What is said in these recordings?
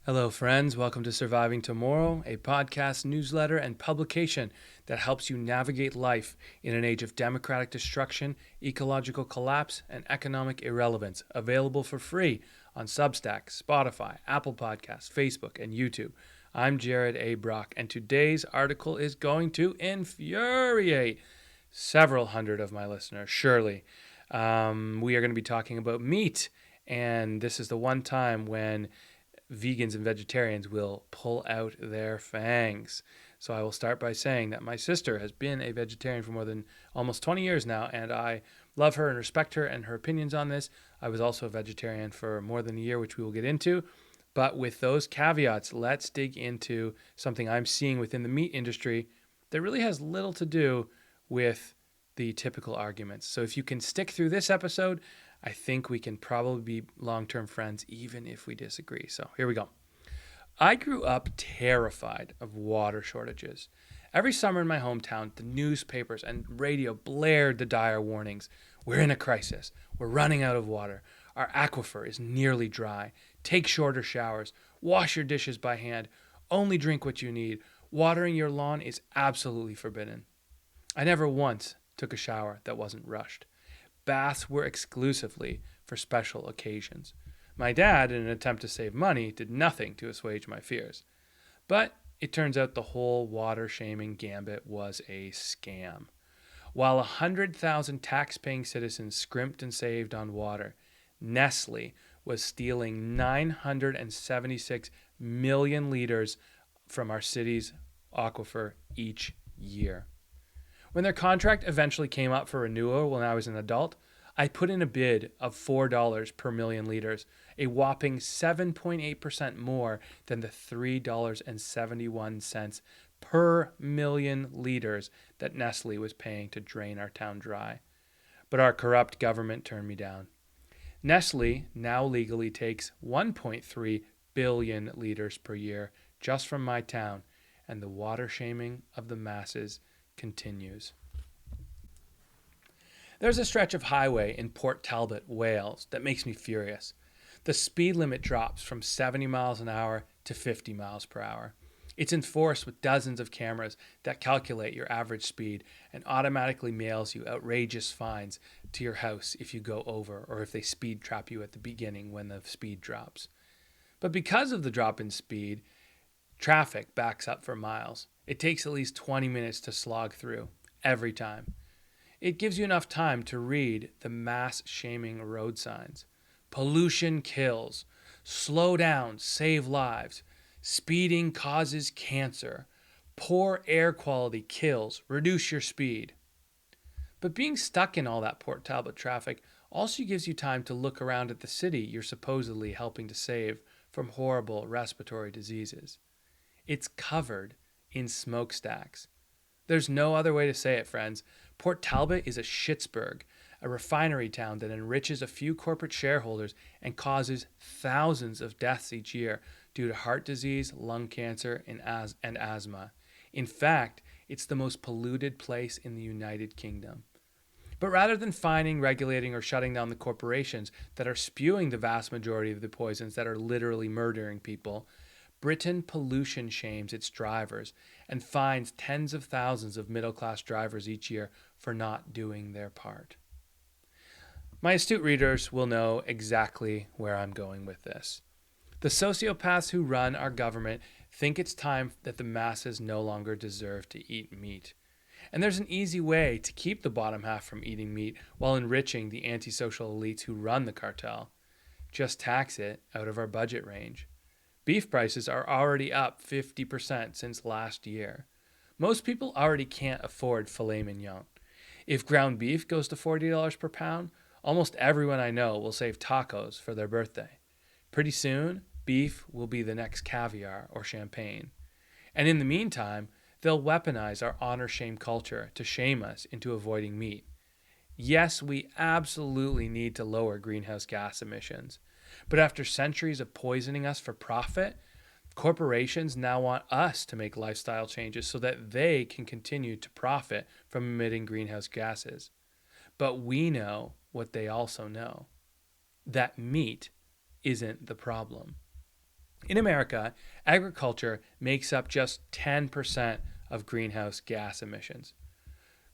Hello, friends. Welcome to Surviving Tomorrow, a podcast, newsletter, and publication that helps you navigate life in an age of democratic destruction, ecological collapse, and economic irrelevance. Available for free on Substack, Spotify, Apple Podcasts, Facebook, and YouTube. I'm Jared A. Brock, and today's article is going to infuriate several hundred of my listeners, surely. We are going to be talking about meat, and this is the one time when vegans and vegetarians will pull out their fangs. So I will start by saying that my sister has been a vegetarian for more than almost 20 years now, and I love her and respect her and her opinions on this. I was also a vegetarian for more than a year, which we will get into. But with those caveats, let's dig into something I'm seeing within the meat industry that really has little to do with the typical arguments. So if you can stick through this episode, I think we can probably be long-term friends even if we disagree. So here we go. I grew up terrified of water shortages. Every summer in my hometown, the newspapers and radio blared the dire warnings. We're in a crisis. We're running out of water. Our aquifer is nearly dry. Take shorter showers. Wash your dishes by hand. Only drink what you need. Watering your lawn is absolutely forbidden. I never once took a shower that wasn't rushed. Baths were exclusively for special occasions. My dad, in an attempt to save money, did nothing to assuage my fears. But it turns out the whole water shaming gambit was a scam. While 100,000 tax-paying citizens scrimped and saved on water, Nestle was stealing 976 million liters from our city's aquifer each year. When their contract eventually came up for renewal when I was an adult, I put in a bid of $4 per million liters, a whopping 7.8% more than the $3.71 per million liters that Nestle was paying to drain our town dry. But our corrupt government turned me down. Nestle now legally takes 1.3 billion liters per year just from my town, and the water shaming of the masses continues. There's a stretch of highway in Port Talbot, Wales, that makes me furious. The speed limit drops from 70 miles an hour to 50 miles per hour. It's enforced with dozens of cameras that calculate your average speed and automatically mails you outrageous fines to your house if you go over or if they speed trap you at the beginning when the speed drops. But because of the drop in speed, traffic backs up for miles. It takes at least 20 minutes to slog through, every time. It gives you enough time to read the mass-shaming road signs. Pollution kills. Slow down, save lives. Speeding causes cancer. Poor air quality kills. Reduce your speed. But being stuck in all that Port Talbot traffic also gives you time to look around at the city you're supposedly helping to save from horrible respiratory diseases. It's covered in smokestacks. There's no other way to say it, friends. Port Talbot is a Schittsburg, a refinery town that enriches a few corporate shareholders and causes thousands of deaths each year due to heart disease, lung cancer, and asthma. In fact, it's the most polluted place in the United Kingdom. But rather than fining, regulating, or shutting down the corporations that are spewing the vast majority of the poisons that are literally murdering people, Britain pollution shames its drivers and fines tens of thousands of middle-class drivers each year for not doing their part. My astute readers will know exactly where I'm going with this. The sociopaths who run our government think it's time that the masses no longer deserve to eat meat. And there's an easy way to keep the bottom half from eating meat while enriching the antisocial elites who run the cartel. Just tax it out of our budget range. Beef prices are already up 50% since last year. Most people already can't afford filet mignon. If ground beef goes to $40 per pound, almost everyone I know will save tacos for their birthday. Pretty soon, beef will be the next caviar or champagne. And in the meantime, they'll weaponize our honor-shame culture to shame us into avoiding meat. Yes, we absolutely need to lower greenhouse gas emissions. But after centuries of poisoning us for profit, corporations now want us to make lifestyle changes so that they can continue to profit from emitting greenhouse gases. But we know what they also know, that meat isn't the problem. In America, agriculture makes up just 10% of greenhouse gas emissions.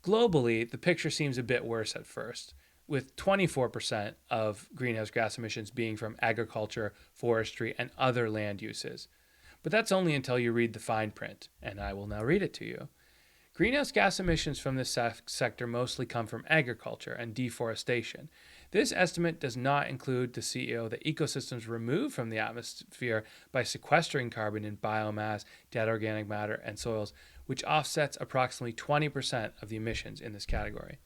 Globally, the picture seems a bit worse at first, with 24% of greenhouse gas emissions being from agriculture, forestry, and other land uses. But that's only until you read the fine print, and I will now read it to you. Greenhouse gas emissions from this sector mostly come from agriculture and deforestation. This estimate does not include the CEO that ecosystems remove from the atmosphere by sequestering carbon in biomass, dead organic matter, and soils, which offsets approximately 20% of the emissions in this category.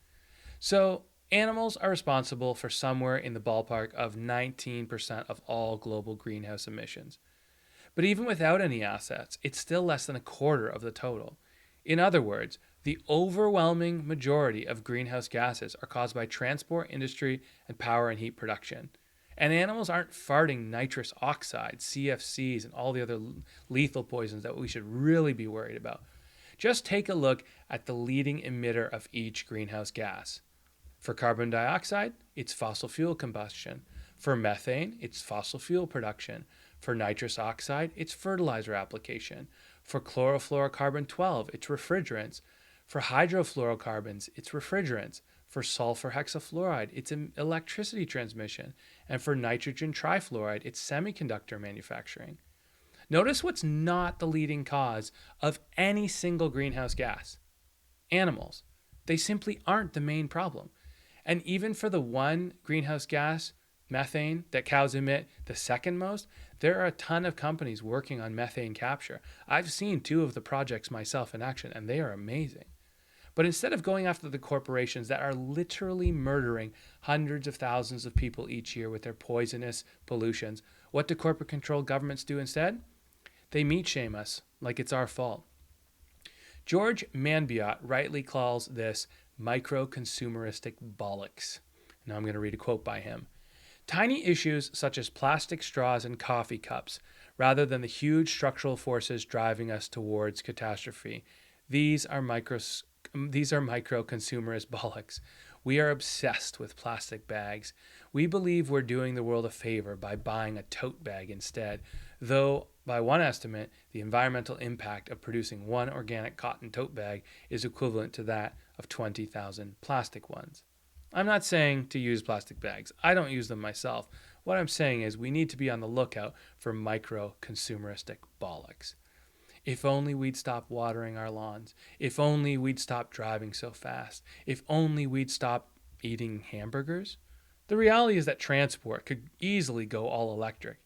So, animals are responsible for somewhere in the ballpark of 19% of all global greenhouse emissions. But even without any assets, it's still less than a quarter of the total. In other words, the overwhelming majority of greenhouse gases are caused by transport, industry, and power and heat production. And animals aren't farting nitrous oxide, CFCs, and all the other lethal poisons that we should really be worried about. Just take a look at the leading emitter of each greenhouse gas. For carbon dioxide, it's fossil fuel combustion. For methane, it's fossil fuel production. For nitrous oxide, it's fertilizer application. For chlorofluorocarbon-12, it's refrigerants. For hydrofluorocarbons, it's refrigerants. For sulfur hexafluoride, it's electricity transmission. And for nitrogen trifluoride, it's semiconductor manufacturing. Notice what's not the leading cause of any single greenhouse gas. Animals. They simply aren't the main problem. And even for the one greenhouse gas, methane, that cows emit the second most, there are a ton of companies working on methane capture. I've seen 2 of the projects myself in action, and they are amazing. But instead of going after the corporations that are literally murdering hundreds of thousands of people each year with their poisonous pollutions, what do corporate-controlled governments do instead? They meat shame us like it's our fault. George Monbiot rightly calls this micro-consumeristic bollocks. Now I'm going to read a quote by him. Tiny issues such as plastic straws and coffee cups, rather than the huge structural forces driving us towards catastrophe. These are micro-consumerist bollocks. We are obsessed with plastic bags. We believe we're doing the world a favor by buying a tote bag instead, though by one estimate, the environmental impact of producing one organic cotton tote bag is equivalent to that of 20,000 plastic ones. I'm not saying to use plastic bags. I don't use them myself. What I'm saying is we need to be on the lookout for micro-consumeristic bollocks. If only we'd stop watering our lawns. If only we'd stop driving so fast. If only we'd stop eating hamburgers. The reality is that transport could easily go all electric.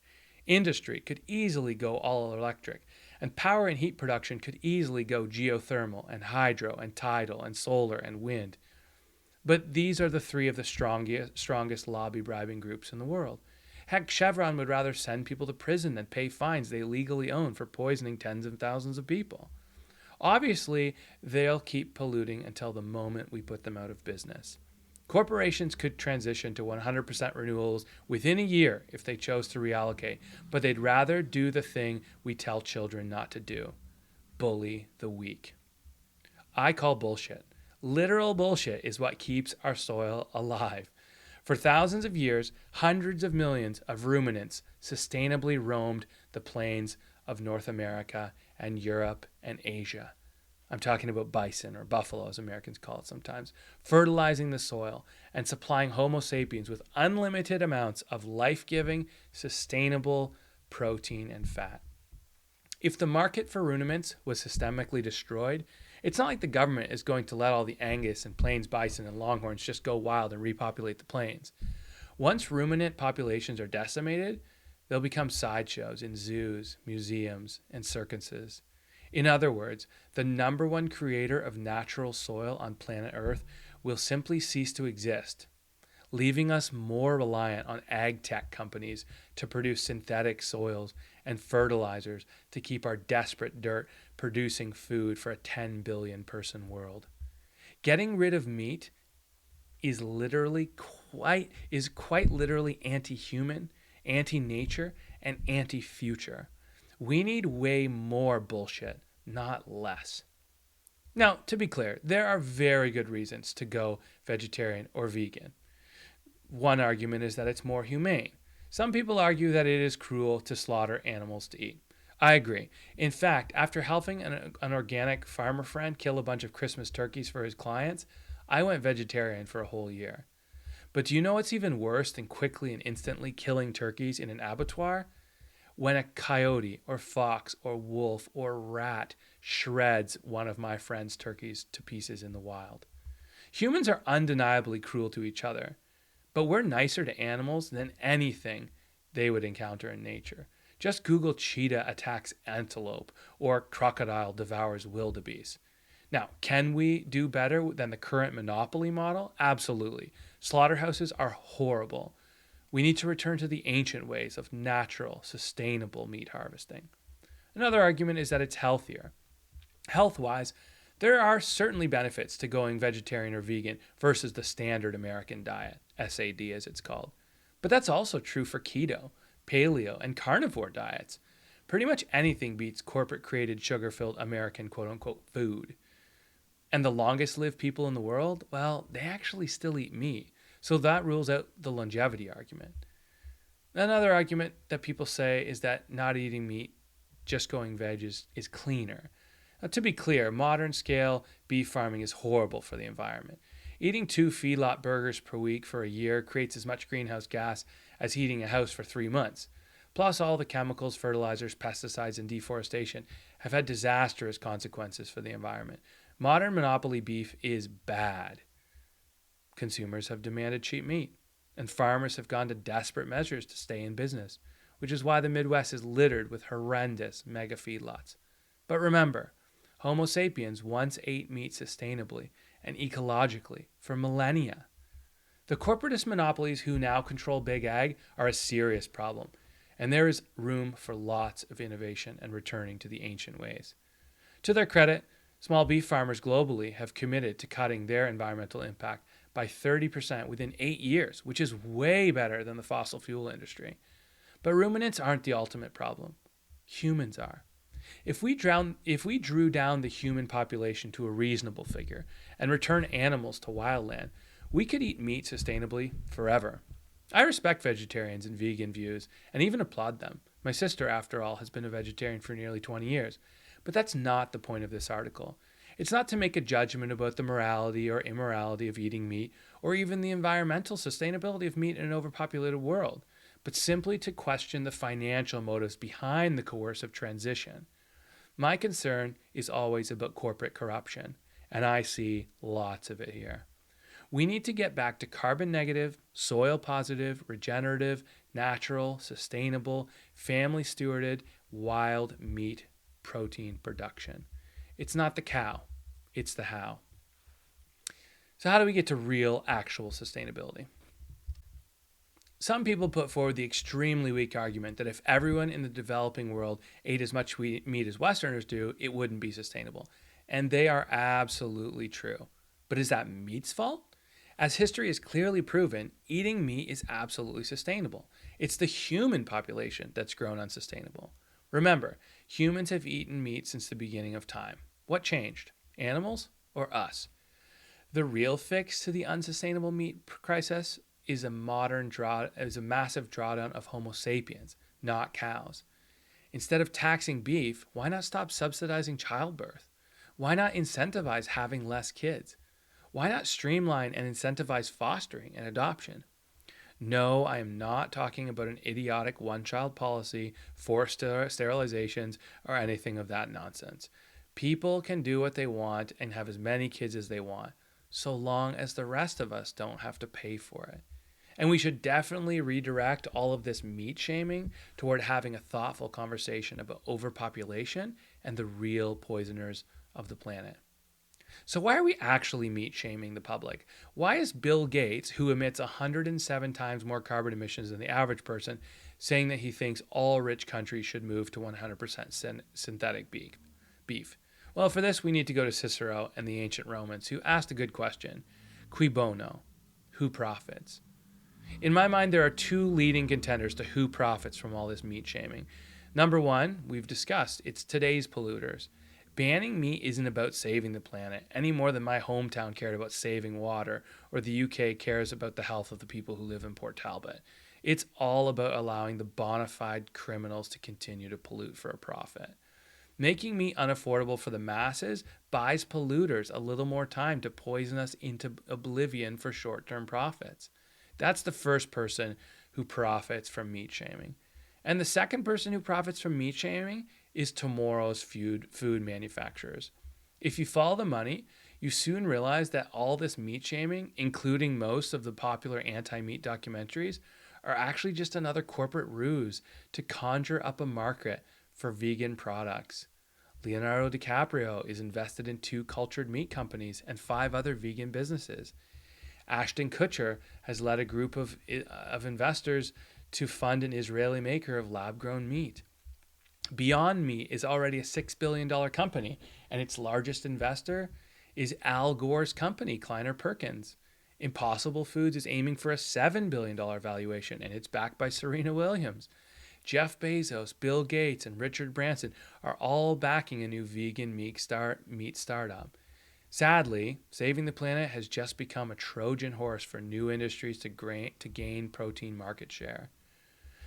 Industry could easily go all electric. And power and heat production could easily go geothermal and hydro and tidal and solar and wind. But these are the 3 of the strongest lobby bribing groups in the world. Heck, Chevron would rather send people to prison than pay fines they legally own for poisoning tens of thousands of people. Obviously, they'll keep polluting until the moment we put them out of business. Corporations could transition to 100% renewables within a year if they chose to reallocate, but they'd rather do the thing we tell children not to do: bully the weak. I call bullshit. Literal bullshit is what keeps our soil alive. For thousands of years, hundreds of millions of ruminants sustainably roamed the plains of North America and Europe and Asia. I'm talking about bison, or buffalo as Americans call it sometimes, fertilizing the soil and supplying Homo sapiens with unlimited amounts of life-giving, sustainable protein and fat. If the market for ruminants was systemically destroyed, it's not like the government is going to let all the Angus and plains bison and longhorns just go wild and repopulate the plains. Once ruminant populations are decimated, they'll become sideshows in zoos, museums, and circuses. In other words, the number one creator of natural soil on planet Earth will simply cease to exist, leaving us more reliant on ag tech companies to produce synthetic soils and fertilizers to keep our desperate dirt producing food for a 10 billion person world. Getting rid of meat is quite literally anti-human, anti-nature, and anti-future. We need way more bullshit, not less. Now, to be clear, there are very good reasons to go vegetarian or vegan. One argument is that it's more humane. Some people argue that it is cruel to slaughter animals to eat. I agree. In fact, after helping an organic farmer friend kill a bunch of Christmas turkeys for his clients, I went vegetarian for a whole year. But do you know what's even worse than quickly and instantly killing turkeys in an abattoir? When a coyote or fox or wolf or rat shreds one of my friend's turkeys to pieces in the wild. Humans are undeniably cruel to each other, but we're nicer to animals than anything they would encounter in nature. Just Google cheetah attacks antelope or crocodile devours wildebeest. Now, can we do better than the current monopoly model? Absolutely. Slaughterhouses are horrible. We need to return to the ancient ways of natural, sustainable meat harvesting. Another argument is that it's healthier. Health wise, there are certainly benefits to going vegetarian or vegan versus the standard American diet, SAD as it's called. But that's also true for keto, paleo, and carnivore diets. Pretty much anything beats corporate created sugar filled American quote unquote food. And the longest lived people in the world, well, they actually still eat meat. So that rules out the longevity argument. Another argument that people say is that not eating meat, just going veg, is cleaner. Now, to be clear, modern scale beef farming is horrible for the environment. Eating 2 feedlot burgers per week for a year creates as much greenhouse gas as heating a house for 3 months. Plus, all the chemicals, fertilizers, pesticides, and deforestation have had disastrous consequences for the environment. Modern monopoly beef is bad. Consumers have demanded cheap meat, and farmers have gone to desperate measures to stay in business, which is why the Midwest is littered with horrendous mega feedlots. But remember, Homo sapiens once ate meat sustainably and ecologically for millennia. The corporatist monopolies who now control big ag are a serious problem, and there is room for lots of innovation and returning to the ancient ways. To their credit, small beef farmers globally have committed to cutting their environmental impact by 30% within 8 years, which is way better than the fossil fuel industry. But ruminants aren't the ultimate problem. Humans are. If we drew down the human population to a reasonable figure and return animals to wildland, we could eat meat sustainably forever. I respect vegetarians and vegan views and even applaud them. My sister, after all, has been a vegetarian for nearly 20 years. But that's not the point of this article. It's not to make a judgment about the morality or immorality of eating meat, or even the environmental sustainability of meat in an overpopulated world, but simply to question the financial motives behind the coercive transition. My concern is always about corporate corruption, and I see lots of it here. We need to get back to carbon negative, soil positive, regenerative, natural, sustainable, family stewarded, wild meat protein production. It's not the cow, it's the how. So how do we get to real, actual sustainability? Some people put forward the extremely weak argument that if everyone in the developing world ate as much meat as Westerners do, it wouldn't be sustainable. And they are absolutely true. But is that meat's fault? As history has clearly proven, eating meat is absolutely sustainable. It's the human population that's grown unsustainable. Remember, humans have eaten meat since the beginning of time. What changed? Animals or us? The real fix to the unsustainable meat crisis is a massive drawdown of Homo sapiens, not cows. Instead of taxing beef, why not stop subsidizing childbirth? Why not incentivize having less kids? Why not streamline and incentivize fostering and adoption? No, I am not talking about an idiotic one-child policy, forced sterilizations, or anything of that nonsense. People can do what they want and have as many kids as they want, so long as the rest of us don't have to pay for it. And we should definitely redirect all of this meat shaming toward having a thoughtful conversation about overpopulation and the real poisoners of the planet. So why are we actually meat shaming the public? Why is Bill Gates, who emits 107 times more carbon emissions than the average person, saying that he thinks all rich countries should move to 100% synthetic beef? Well, for this, we need to go to Cicero and the ancient Romans, who asked a good question. Cui bono? Who profits? In my mind, there are two leading contenders to who profits from all this meat shaming. Number one, we've discussed, it's today's polluters. Banning meat isn't about saving the planet any more than my hometown cared about saving water or the UK cares about the health of the people who live in Port Talbot. It's all about allowing the bona fide criminals to continue to pollute for a profit. Making meat unaffordable for the masses buys polluters a little more time to poison us into oblivion for short term profits. That's the first person who profits from meat shaming. And the second person who profits from meat shaming is tomorrow's food manufacturers. If you follow the money, you soon realize that all this meat shaming, including most of the popular anti meat documentaries, are actually just another corporate ruse to conjure up a market for vegan products. Leonardo DiCaprio is invested in 2 cultured meat companies and 5 other vegan businesses. Ashton Kutcher has led a group of investors to fund an Israeli maker of lab-grown meat. Beyond Meat is already a $6 billion company, and its largest investor is Al Gore's company, Kleiner Perkins. Impossible Foods is aiming for a $7 billion valuation, and it's backed by Serena Williams. Jeff Bezos, Bill Gates, and Richard Branson are all backing a new vegan meat startup. Sadly, saving the planet has just become a Trojan horse for new industries to gain protein market share.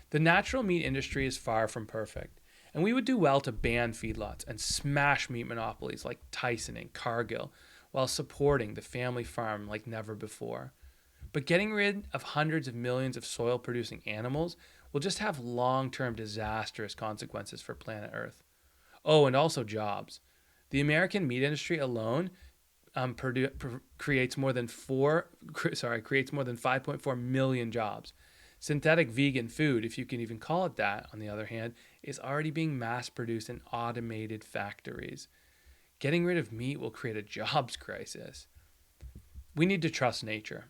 The natural meat industry is far from perfect, and we would do well to ban feedlots and smash meat monopolies like Tyson and Cargill while supporting the family farm like never before. But getting rid of hundreds of millions of soil-producing animals will just have long-term disastrous consequences for planet Earth. Oh, and also jobs. The American meat industry alone creates more than 5.4 million jobs. Synthetic vegan food, if you can even call it that, on the other hand, is already being mass-produced in automated factories. Getting rid of meat will create a jobs crisis. We need to trust nature.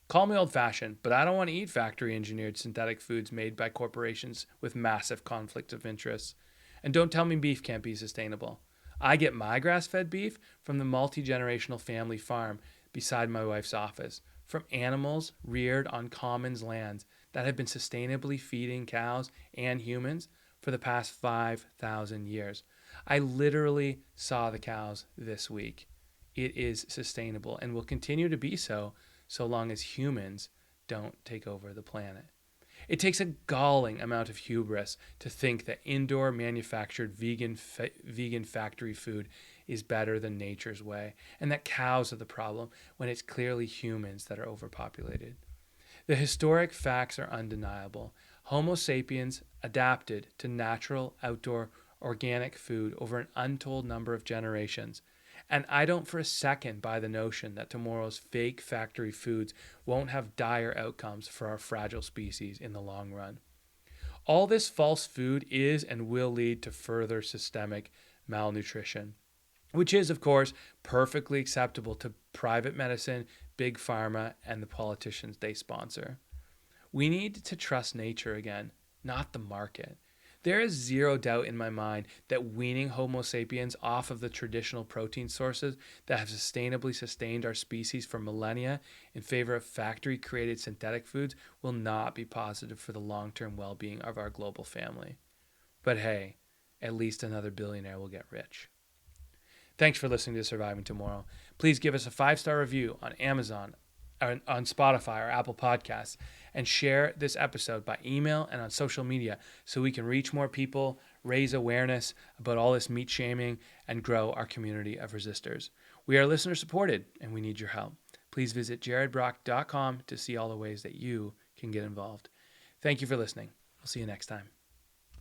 Call me old-fashioned, but I don't want to eat factory-engineered synthetic foods made by corporations with massive conflict of interests. And don't tell me beef can't be sustainable. I get my grass-fed beef from the multi-generational family farm beside my wife's office, from animals reared on commons lands that have been sustainably feeding cows and humans for the past 5,000 years. I literally saw the cows this week. It is sustainable and will continue to be so long as humans don't take over the planet. It takes a galling amount of hubris to think that indoor manufactured vegan factory food is better than nature's way, and that cows are the problem when it's clearly humans that are overpopulated. The historic facts are undeniable. Homo sapiens adapted to natural, outdoor, organic food over an untold number of generations. And I don't for a second buy the notion that tomorrow's fake factory foods won't have dire outcomes for our fragile species in the long run. All this false food is and will lead to further systemic malnutrition, which is, of course, perfectly acceptable to private medicine, big pharma, and the politicians they sponsor. We need to trust nature again, not the market. There is zero doubt in my mind that weaning Homo sapiens off of the traditional protein sources that have sustainably sustained our species for millennia in favor of factory-created synthetic foods will not be positive for the long-term well-being of our global family. But hey, at least another billionaire will get rich. Thanks for listening to Surviving Tomorrow. Please give us a 5-star review on Amazon, on Spotify or Apple Podcasts, and share this episode by email and on social media so we can reach more people, raise awareness about all this meat shaming, and grow our community of resistors. We are listener supported, and we need your help. Please visit jaredbrock.com to see all the ways that you can get involved. Thank you for listening. We'll see you next time.